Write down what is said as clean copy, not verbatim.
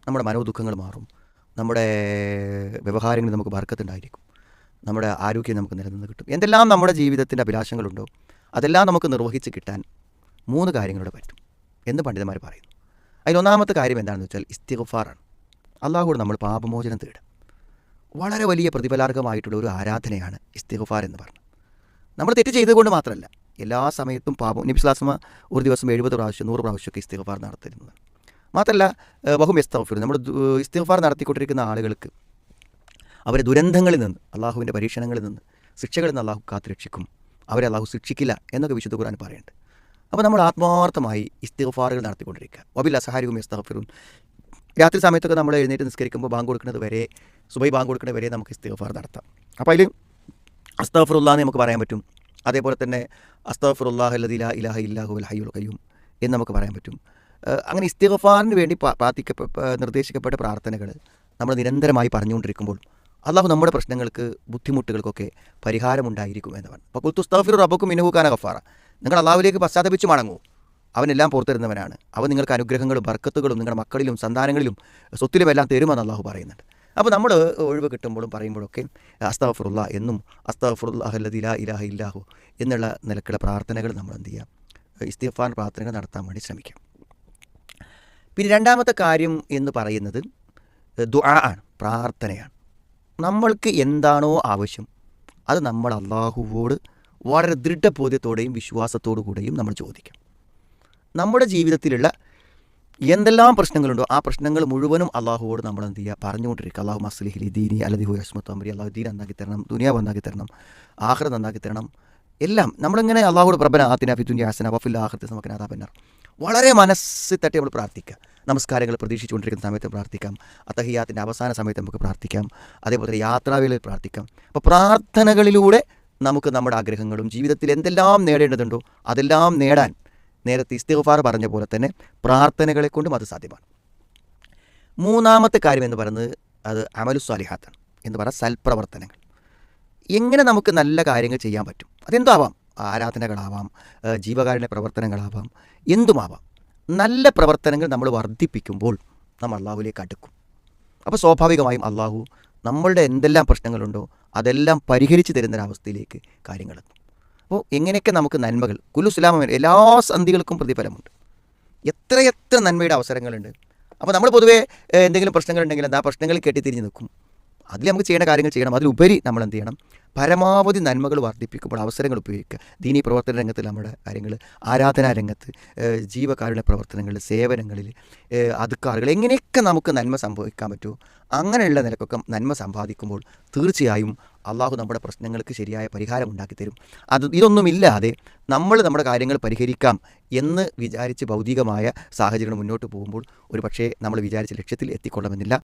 നമ്മുടെ മനോദുഃഖങ്ങൾ മാറും, നമ്മുടെ വ്യവഹാരങ്ങളിൽ നമുക്ക് ബർക്കത്തുണ്ടായിരിക്കും, നമ്മുടെ ആരോഗ്യം നമുക്ക് നിലനിന്ന് കിട്ടും. എന്തെല്ലാം നമ്മുടെ ജീവിതത്തിൻ്റെ അഭിലാഷങ്ങളുണ്ടോ അതെല്ലാം നമുക്ക് നിർവഹിച്ച് കിട്ടാൻ 3 കാര്യങ്ങളോട് പറ്റും എന്ന് പണ്ഡിതന്മാർ പറയുന്നു. അതിലൊന്നാമത്തെ കാര്യം എന്താണെന്ന് വെച്ചാൽ ഇസ്തിഗ്ഫാറാണ്. അള്ളാഹുവോട് നമ്മൾ പാപമോചനം തേടുക. വളരെ വലിയ പ്രതിഫലാർഹമായിട്ടുള്ള ഒരു ആരാധനയാണ് ഇസ്തിഗ്ഫാർ എന്ന് പറഞ്ഞത്. നമ്മൾ തെറ്റ് ചെയ്തുകൊണ്ട് മാത്രമല്ല, എല്ലാ സമയത്തും പാപം. നബി സ്വല്ലല്ലാഹു അലൈഹി വസല്ലം ഒരു ദിവസം 70 പ്രാവശ്യം 100 പ്രാവശ്യമൊക്കെ ഇസ്തിഗ്ഫാർ നടത്തിയിരുന്നത്. മാത്രമല്ല വഹും യസ്തഗ്ഫിറൂൻ, നമ്മൾ ഇസ്തിഗ്ഫാർ നടത്തിക്കൊണ്ടിരിക്കുന്ന ആളുകൾക്ക് അവരെ ദുരന്തങ്ങളിൽ നിന്ന്, അള്ളാഹുവിൻ്റെ പരീക്ഷണങ്ങളിൽ നിന്ന്, ശിക്ഷകളിൽ നിന്ന് അള്ളാഹു കാത്തുരക്ഷിക്കും, അവരെ അള്ളാഹു ശിക്ഷിക്കില്ല എന്നൊക്കെ വിശുദ്ധ ഖുർആൻ പറയുന്നുണ്ട്. അപ്പോൾ നമ്മൾ ആത്മാർത്ഥമായി ഇസ്തിഗ്ഫാറുകൾ നടത്തിക്കൊണ്ടിരിക്കുക. വബിൽ അസ്ഹാരി ഹും യസ്തഗ്ഫിറൂൻ. രാത്രി സമയത്തൊക്കെ നമ്മൾ എഴുന്നേറ്റ് നിസ്കരിക്കുമ്പോൾ ബാങ്ക് കൊടുക്കുന്നത് വരെ, സുബഹി ബാങ്ക് കൊടുക്കുന്നത് വരെ നമുക്ക് ഇസ്തിഗ്ഫാർ നടത്താം. അപ്പോൾ അതിൽ അസ്തഗ്ഫിറുല്ലാഹ് എന്ന് നമുക്ക് പറയാൻ പറ്റും. അതേപോലെ തന്നെ അസ്തഗ്ഫിറുല്ലാഹ അല്ലദീ ലാ ഇലാഹ ഇല്ലാ ഹുവൽ ഹയ്യുൽ ഖയ്യൂം എന്ന് നമുക്ക് പറയാൻ പറ്റും. അങ്ങനെ ഇസ്തിഗ്ഫാറിന് വേണ്ടി നിർദ്ദേശിക്കപ്പെട്ട പ്രാർത്ഥനകൾ നമ്മൾ നിരന്തരമായി പറഞ്ഞുകൊണ്ടിരിക്കുമ്പോൾ അള്ളാഹു നമ്മുടെ പ്രശ്നങ്ങൾക്ക്, ബുദ്ധിമുട്ടുകൾക്കൊക്കെ പരിഹാരമുണ്ടായിരിക്കും എന്നതാണ്. അപ്പോൾ ഖുൽതുസ്തഗ്ഫിറു റബ്ബക്കും ഇന്നഹു കാന ഗഫാറ. നിങ്ങൾ അള്ളാഹുവിലേക്ക് പശ്ചാത്തപിച്ച് മടങ്ങൂ, അവനെല്ലാം പുറത്തിരുന്നവനാണ്, അവൻ നിങ്ങൾക്ക് അനുഗ്രഹങ്ങളും ബർക്കത്തുകളും നിങ്ങളുടെ മക്കളിലും സന്താനങ്ങളിലും സ്വത്തിലുമെല്ലാം തരുമെന്ന് അള്ളാഹു പറയുന്നുണ്ട്. അപ്പോൾ നമ്മൾ ഒഴിവ് കിട്ടുമ്പോഴും പറയുമ്പോഴൊക്കെ അസ്തഗ്ഫിറുല്ലാഹ് എന്നും അസ്തഗ്ഫിറുല്ലാഹ അല്ലദീ ലാ ഇലാഹ ഇല്ലാ ഹു എന്നുള്ള നിലക്കുള്ള പ്രാർത്ഥനകൾ നമ്മൾ എന്ത് ചെയ്യാം, ഇസ്തിഗ്ഫാർ പ്രാർത്ഥനകൾ നടത്താൻ വേണ്ടി ശ്രമിക്കാം. പിന്നെ രണ്ടാമത്തെ കാര്യം എന്ന് പറയുന്നത് ദുആ ആണ്, പ്രാർത്ഥനയാണ്. നമ്മൾക്ക് എന്താണോ ആവശ്യം അത് നമ്മൾ അള്ളാഹുവോട് വളരെ ദൃഢബോധ്യത്തോടെയും വിശ്വാസത്തോടു കൂടെയും നമ്മൾ ചോദിക്കാം. നമ്മുടെ ജീവിതത്തിലുള്ള എന്തെല്ലാം പ്രശ്നങ്ങളുണ്ടോ ആ പ്രശ്നങ്ങൾ മുഴുവനും അള്ളാഹുവോട് നമ്മൾ എന്ത് ചെയ്യുക, പറഞ്ഞുകൊണ്ടിരിക്കുക. അള്ളാഹു മസ്ലിഹി ലി ദീനി അല്ലദീ ഹുവ ഇസ്മത്തു അംരി. അള്ളാഹു ദീൻ നന്നാക്കി തരണം, ദുനിയാവ് നന്നാക്കി തരണം, ആഖിറത്ത് നന്നാക്കി തരണം. എല്ലാം നമ്മളിങ്ങനെ അള്ളാഹുവോട് റബ്ബനാ ആതിനാ ഫി ദുനിയാ ഹസന വഫിൽ ആഖിറതി ഹസന വഖിനാ അദാബന്നാർ വളരെ മനസ്സിൽ തട്ടി നമ്മൾ പ്രാർത്ഥിക്കുക. നമസ്കാരങ്ങൾ പ്രതീക്ഷിച്ചുകൊണ്ടിരിക്കുന്ന സമയത്ത് പ്രാർത്ഥിക്കാം, അത്തഹിയ്യാത്തിൻ്റെ അവസാന സമയത്ത് നമുക്ക് പ്രാർത്ഥിക്കാം, അതേപോലെ യാത്രാവേളയിൽ പ്രാർത്ഥിക്കാം. അപ്പോൾ പ്രാർത്ഥനകളിലൂടെ നമുക്ക് നമ്മുടെ ആഗ്രഹങ്ങളും ജീവിതത്തിൽ എന്തെല്ലാം നേടേണ്ടതുണ്ടോ അതെല്ലാം നേടാൻ നേരത്തെ ഇസ്തിഗ്ഫാർ പറഞ്ഞ പോലെ തന്നെ പ്രാർത്ഥനകളെ കൊണ്ടും അത് സാധ്യമാണ്. മൂന്നാമത്തെ കാര്യം എന്ന് പറയുന്നത് അത് അമലുസ് സാലിഹാത്താണ് എന്ന് പറഞ്ഞാൽ സൽപ്രവർത്തനങ്ങൾ. എങ്ങനെ നമുക്ക് നല്ല കാര്യങ്ങൾ ചെയ്യാൻ പറ്റും, അതെന്താവാം, ആരാധനകളാവാം, ജീവകാരുണ്യ പ്രവർത്തനങ്ങളാവാം, എന്തുമാവാം. നല്ല പ്രവർത്തനങ്ങൾ നമ്മൾ വർദ്ധിപ്പിക്കുമ്പോൾ നമ്മൾ അള്ളാഹുവിലേക്ക് അടുക്കും. അപ്പോൾ സ്വാഭാവികമായും അള്ളാഹു നമ്മളുടെ എന്തെല്ലാം പ്രശ്നങ്ങളുണ്ടോ അതെല്ലാം പരിഹരിച്ച് തരുന്നൊരവസ്ഥയിലേക്ക് കാര്യങ്ങളെത്തും. അപ്പോൾ എങ്ങനെയൊക്കെ നമുക്ക് നന്മകൾ, കുല്ലു ഇസ്ലാമ എല്ലാ സന്ധികൾക്കും പ്രതിഫലമുണ്ട്, എത്രയെത്ര നന്മയുടെ അവസരങ്ങളുണ്ട്. അപ്പോൾ നമ്മൾ പൊതുവേ എന്തെങ്കിലും പ്രശ്നങ്ങളുണ്ടെങ്കിൽ ആ പ്രശ്നങ്ങൾ കെട്ടിത്തിരിഞ്ഞ് നിൽക്കും. അതിൽ നമുക്ക് ചെയ്യേണ്ട കാര്യങ്ങൾ ചെയ്യണം. അതിലുപരി നമ്മൾ എന്ത് ചെയ്യണം, പരമാവധി നന്മകൾ വർദ്ധിപ്പിക്കുമ്പോൾ അവസരങ്ങൾ ഉപയോഗിക്കുക. ദീനീ പ്രവർത്തന രംഗത്തിൽ നമ്മുടെ കാര്യങ്ങൾ, ആരാധനാ രംഗത്ത്, ജീവകാരുണ്യ പ്രവർത്തനങ്ങൾ, സേവനങ്ങളിൽ, അദ്കാറുകൾ, എങ്ങനെയൊക്കെ നമുക്ക് നന്മ സംഭവിക്കാൻ പറ്റുമോ അങ്ങനെയുള്ള നിലക്കൊക്കെ നന്മ സമ്പാദിക്കുമ്പോൾ തീർച്ചയായും അള്ളാഹു നമ്മുടെ പ്രശ്നങ്ങൾക്ക് ശരിയായ പരിഹാരം ഉണ്ടാക്കി തരും. ഇതൊന്നുമില്ലാതെ നമ്മൾ നമ്മുടെ കാര്യങ്ങൾ പരിഹരിക്കാം എന്ന് വിചാരിച്ച് ഭൗതികമായ സാഹചര്യങ്ങൾ മുന്നോട്ട് പോകുമ്പോൾ ഒരു പക്ഷേ നമ്മൾ വിചാരിച്ച ലക്ഷ്യത്തിൽ എത്തിക്കൊള്ളണമെന്നില്ല.